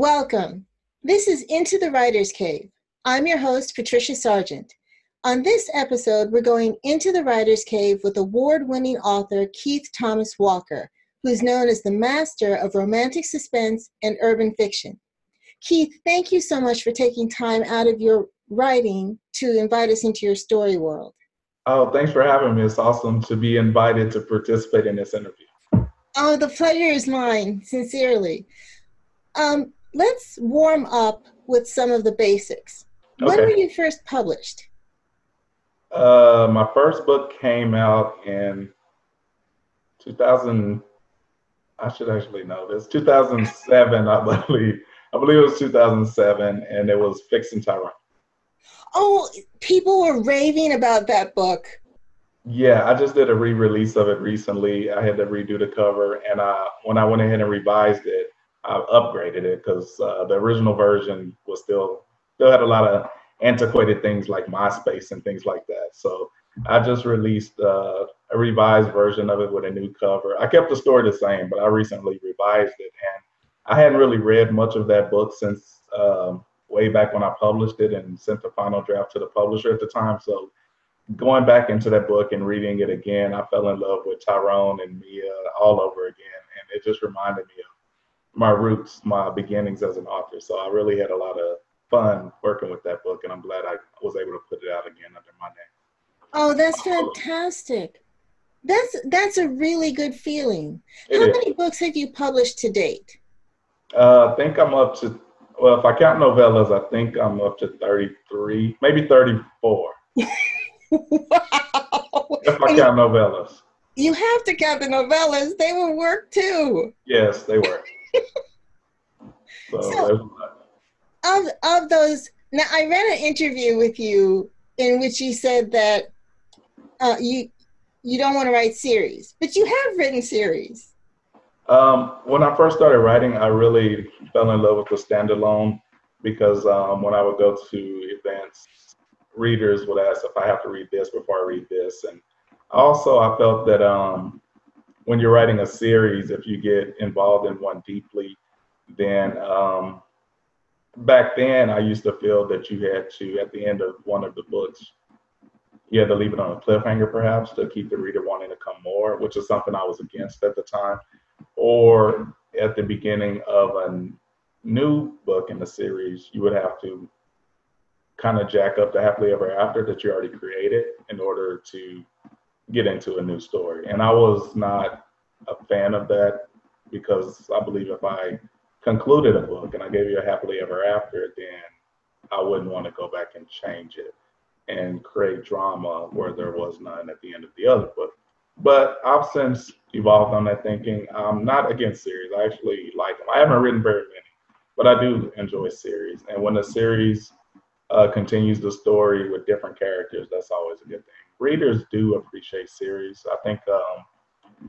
Welcome. This is Into the Writer's Cave. I'm your host, Patricia Sargent. On this episode, we're going into the Writer's Cave with award-winning author Keith Thomas Walker, who's known as the master of romantic suspense and urban fiction. Keith, thank you so much for taking time out of your writing to invite us into your story world. Oh, thanks for having me. It's awesome to be invited to participate in this interview. Oh, the pleasure is mine, sincerely. Let's warm up with some of the basics. When were Okay. you first published? My first book came out in 2000. I should actually know this. 2007, I believe. I believe it was 2007, and it was Fixing Tyrone. Oh, people were raving about that book. Yeah, I just did a re-release of it recently. I had to redo the cover, and when I went ahead and revised it, I upgraded it because the original version was still had a lot of antiquated things like MySpace and things like that. So I just released a revised version of it with a new cover. I kept the story the same, but I recently revised it, and I hadn't really read much of that book since way back when I published it and sent the final draft to the publisher at the time. So going back into that book and reading it again, I fell in love with Tyrone and Mia all over again. And it just reminded me of my roots, my beginnings as an author. So I really had a lot of fun working with that book, and I'm glad I was able to put it out again under my name. Oh, that's fantastic. That's a really good feeling. It How is. many books have you published to date? I think I'm up to, well, if I count novellas, I think I'm up to 33, maybe 34, Wow. if I And count novellas. you have to count the novellas. They were work too. Yes, they were. So So there's a lot. of those, now I read an interview with you in which you said that you don't want to write series, but you have written series. When I first started writing, I really fell in love with the standalone because when I would go to events, readers would ask if I have to read this before I read this. And also, I felt that when you're writing a series, if you get involved in one deeply, then back then I used to feel that you had to, at the end of one of the books, you had to leave it on a cliffhanger perhaps to keep the reader wanting to come more, which is something I was against at the time. Or at the beginning of a new book in the series, you would have to kind of jack up the happily ever after that you already created in order to get into a new story. And I was not a fan of that because I believe if I concluded a book and I gave you a happily ever after, then I wouldn't want to go back and change it and create drama where there was none at the end of the other book. But I've since evolved on that thinking. I'm not against series. I actually like them. I haven't written very many, but I do enjoy series. And when a series continues the story with different characters, that's always a good thing. Readers do appreciate series. I think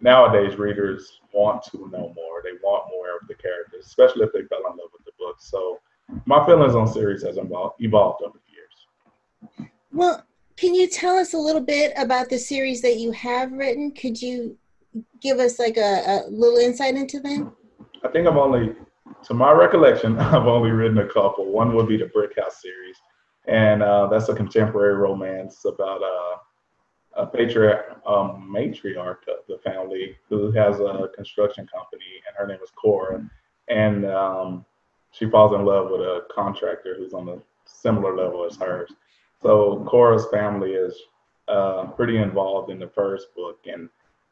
nowadays readers want to know more. They want more of the characters, especially if they fell in love with the book. So my feelings on series has evolved over the years. Well, can you tell us a little bit about the series that you have written? Could you give us like a little insight into them? I think to my recollection, I've only written a couple. One would be the Brick House series, and that's a contemporary romance about a matriarch of the family who has a construction company, and her name is Cora, and she falls in love with a contractor who's on a similar level as hers. So Cora's family is pretty involved in the first book, and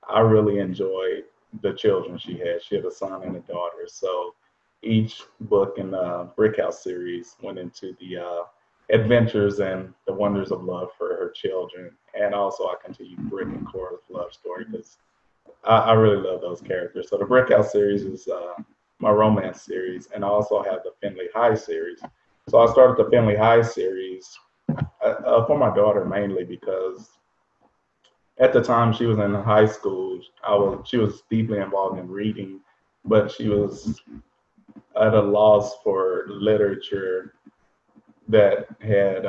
I really enjoyed the children she had. She had a son and a daughter. So each book in the Brick House series went into the adventures and the wonders of love for her children. And also I continued Brick and Cora's love story because I really love those characters. So the Brick House series is my romance series, and I also have the Finley High series. So I started the Finley High series for my daughter mainly because at the time she was in high school, she was deeply involved in reading, but she was at a loss for literature that had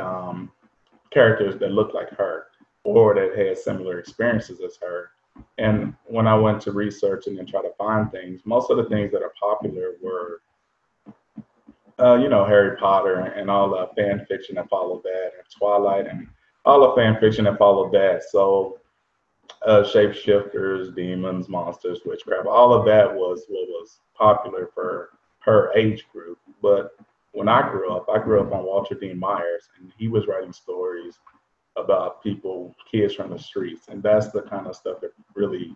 characters that looked like her or that had similar experiences as her. And when I went to research and then try to find things, most of the things that are popular were Harry Potter and all the fan fiction that followed that, and Twilight and all the fan fiction that followed that. So shapeshifters, demons, monsters, witchcraft, all of that was what was popular for her age group. But when I grew up on Walter Dean Myers, and he was writing stories about people, kids from the streets, and that's the kind of stuff that really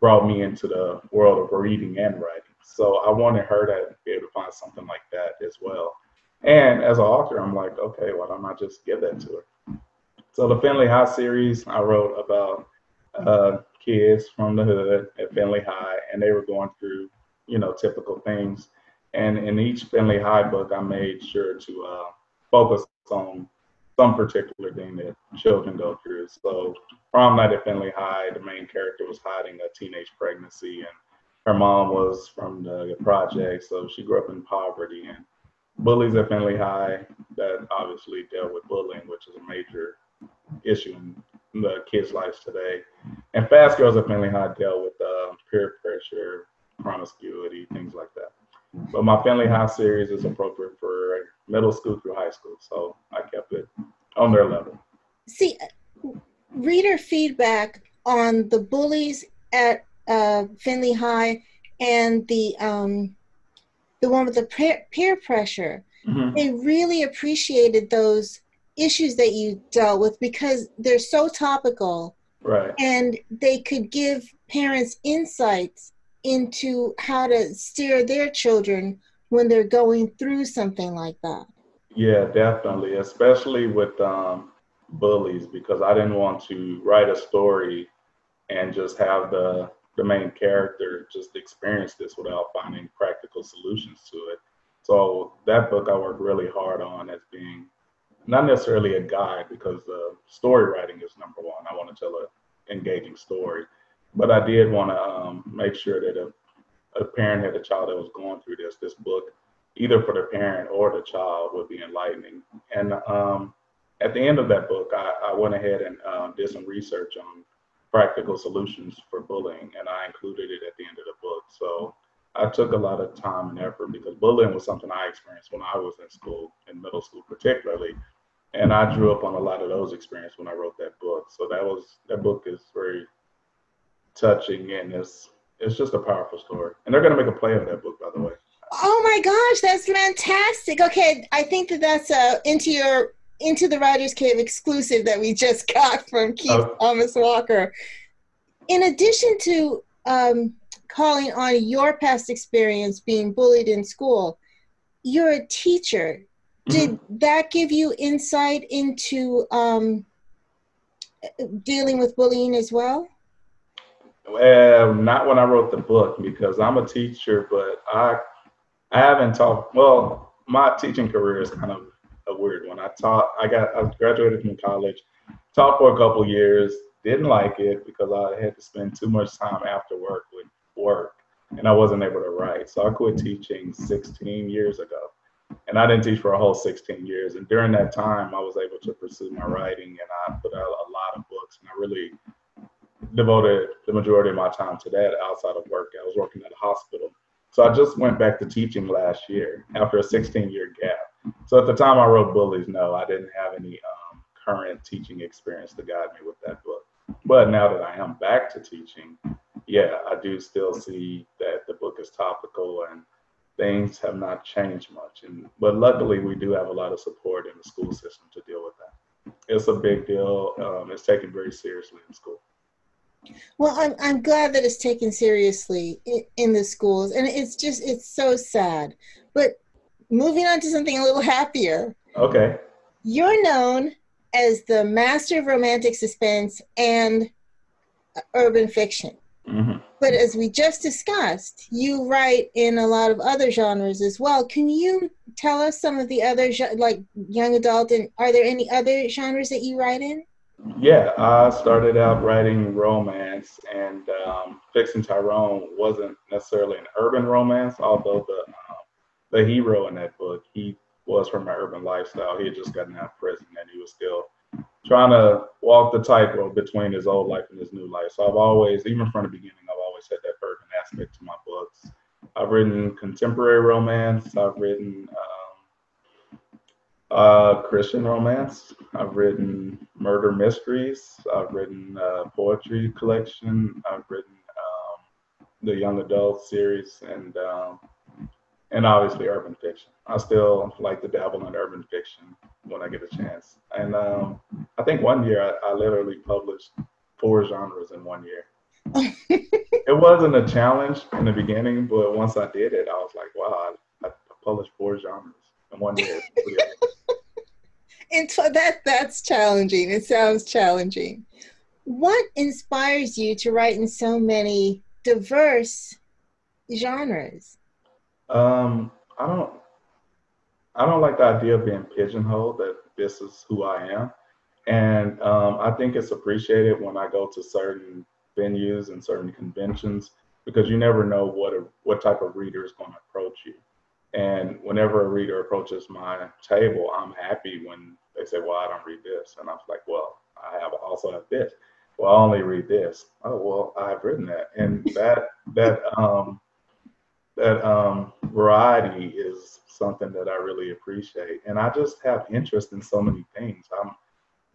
brought me into the world of reading and writing. So I wanted her to be able to find something like that as well. And as an author, I'm like, okay, why don't I just give that to her? So the Finley High series, I wrote about kids from the hood at Finley High, and they were going through, typical things. And in each Finley High book, I made sure to focus on some particular thing that children go through. So prom night at Finley High, the main character was hiding a teenage pregnancy, and her mom was from the project, so she grew up in poverty. And bullies at Finley High, that obviously dealt with bullying, which is a major issue in the kids' lives today. And Fast Girls at Finley High dealt with peer pressure, promiscuity, things like that. But my Finley High series is appropriate for middle school through high school, so I kept it on their level. See, reader feedback on the bullies at Finley High and the one with the peer pressure, they really appreciated those issues that you dealt with because they're so topical, right? And they could give parents insights into how to steer their children when they're going through something like that. Yeah, definitely, especially with bullies, because I didn't want to write a story and just have the main character just experience this without finding practical solutions to it. So that book I worked really hard on as being not necessarily a guide, because story writing is number one. I want to tell an engaging story, but I did want to make sure that a parent had a child that was going through this book, either for the parent or the child, would be enlightening. And at the end of that book, I went ahead and did some research on practical solutions for bullying, and I included it at the end of the book. So I took a lot of time and effort, because bullying was something I experienced when I was in school, in middle school particularly. And I drew up on a lot of those experiences when I wrote that book. So that book is very touching, and it's just a powerful story. And they're going to make a play of that book, by the way. Oh my gosh, that's fantastic. Okay, I think that's Into the Writer's Cave exclusive that we just got from Keith Thomas Walker. In addition to calling on your past experience being bullied in school, you're a teacher. Did that give you insight into dealing with bullying as well? Not when I wrote the book, because I'm a teacher, but I haven't taught. Well, my teaching career is kind of a weird one. I graduated from college, taught for a couple years, didn't like it because I had to spend too much time after work with work, and I wasn't able to write. So I quit teaching 16 years ago. And I didn't teach for a whole 16 years. And during that time, I was able to pursue my writing, and I put out a lot of books. And I really devoted the majority of my time to that outside of work. I was working at a hospital. So I just went back to teaching last year after a 16-year gap. So at the time I wrote Bullies, no, I didn't have any current teaching experience to guide me with that book. But now that I am back to teaching, yeah, I do still see that the book is topical and things have not changed much. But luckily, we do have a lot of support in the school system to deal with that. It's a big deal. It's taken very seriously in school. Well, I'm glad that it's taken seriously in the schools, and it's so sad. But moving on to something a little happier. Okay. You're known as the master of romantic suspense and urban fiction. Mm-hmm. But as we just discussed, you write in a lot of other genres as well. Can you tell us some of the other, like young adult, and are there any other genres that you write in? Yeah, I started out writing romance, and Fixing Tyrone wasn't necessarily an urban romance, although the hero in that book, he was from an urban lifestyle. He had just gotten out of prison, and he was still trying to walk the tightrope between his old life and his new life. So I've always, even from the beginning, I've always had that urban aspect to my books. I've written contemporary romance. I've written Christian romance. I've written murder mysteries. I've written poetry collection. I've written the young adult series, and obviously urban fiction. I still like to dabble in urban fiction when I get a chance. And I think one year I literally published 4 genres in one year. It wasn't a challenge in the beginning, but once I did it, I was like, wow, I published 4 genres in one year. And so that's challenging. It sounds challenging. What inspires you to write in so many diverse genres? Um, I don't I don't like the idea of being pigeonholed that this is who I am. And I think it's appreciated when I go to certain venues and certain conventions because you never know what type of reader is going to approach you. And whenever a reader approaches my table, I'm happy when they say, "Well, I don't read this," and I'm like, "Well, also have this." Well, I only read this. Oh, well, I've written that, and that variety is something that I really appreciate. And I just have interest in so many things.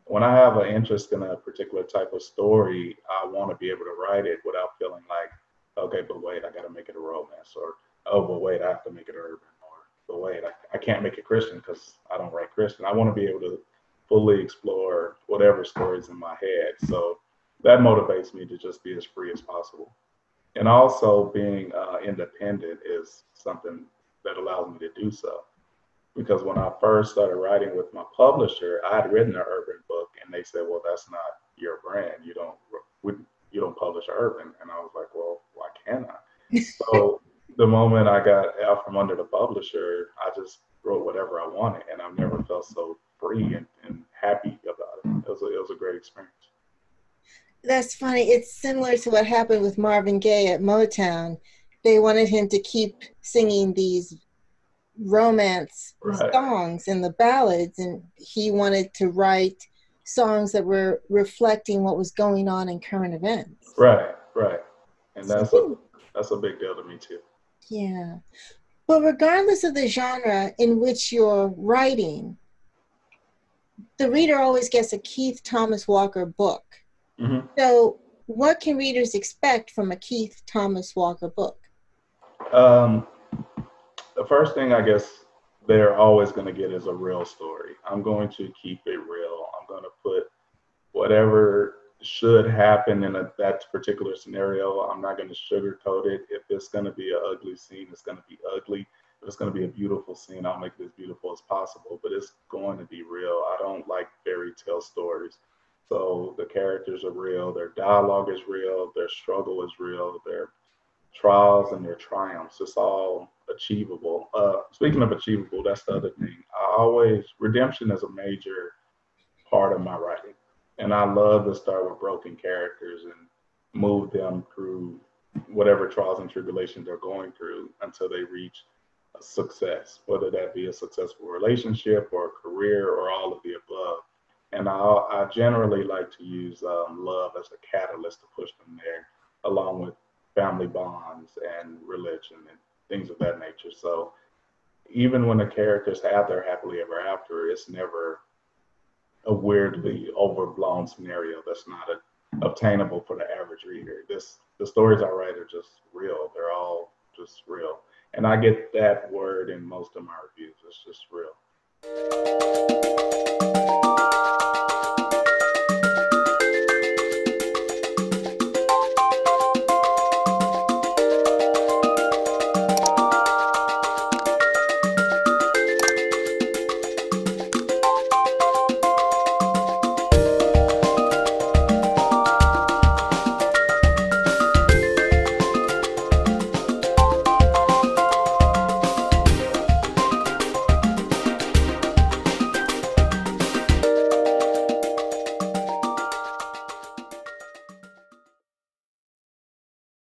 When I have an interest in a particular type of story, I want to be able to write it without feeling like, okay, but wait, I got to make it a romance, or oh, but wait, I have to make it urban, or but wait, I can't make it Christian because I don't write Christian. I want to be able to fully explore whatever stories in my head. So that motivates me to just be as free as possible. And also being independent is something that allows me to do so. Because when I first started writing with my publisher, I had written an urban book, and they said, "Well, that's not your brand. You don't publish urban." And I was like, "Well, why can't I?" So the moment I got out from under the publisher, I just wrote whatever I wanted, and I've never felt so free and happy about it. It was a great experience. That's funny. It's similar to what happened with Marvin Gaye at Motown. They wanted him to keep singing these romance Right, songs and the ballads, and he wanted to write songs that were reflecting what was going on in current events. right. And So I think, that's a big deal to me too. yeah. But regardless of the genre in which you're writing, the reader always gets a Keith Thomas Walker book. Hmm. So what can readers expect from a Keith Thomas Walker book? Um, the first thing I guess they're always going to get is a real story. I'm going to keep it real. I'm going to put whatever should happen in that particular scenario. I'm not going to sugarcoat it. If it's going to be an ugly scene, it's going to be ugly. If it's going to be a beautiful scene, I'll make it as beautiful as possible, but it's going to be real. I don't like fairy tale stories. So the characters are real, their dialogue is real, their struggle is real, their trials and their triumphs. It's all achievable. Speaking of achievable, that's the other thing. Redemption is a major part of my writing. And I love to start with broken characters and move them through whatever trials and tribulations they're going through until they reach a success, whether that be a successful relationship or a career or all of the above. And I generally like to use love as a catalyst to push them there, along with family bonds and religion and things of that nature. So even when the characters have their happily ever after, it's never a weirdly overblown scenario that's not obtainable for the average reader. The stories I write are just real. They're all just real. And I get that word in most of my reviews. It's just real.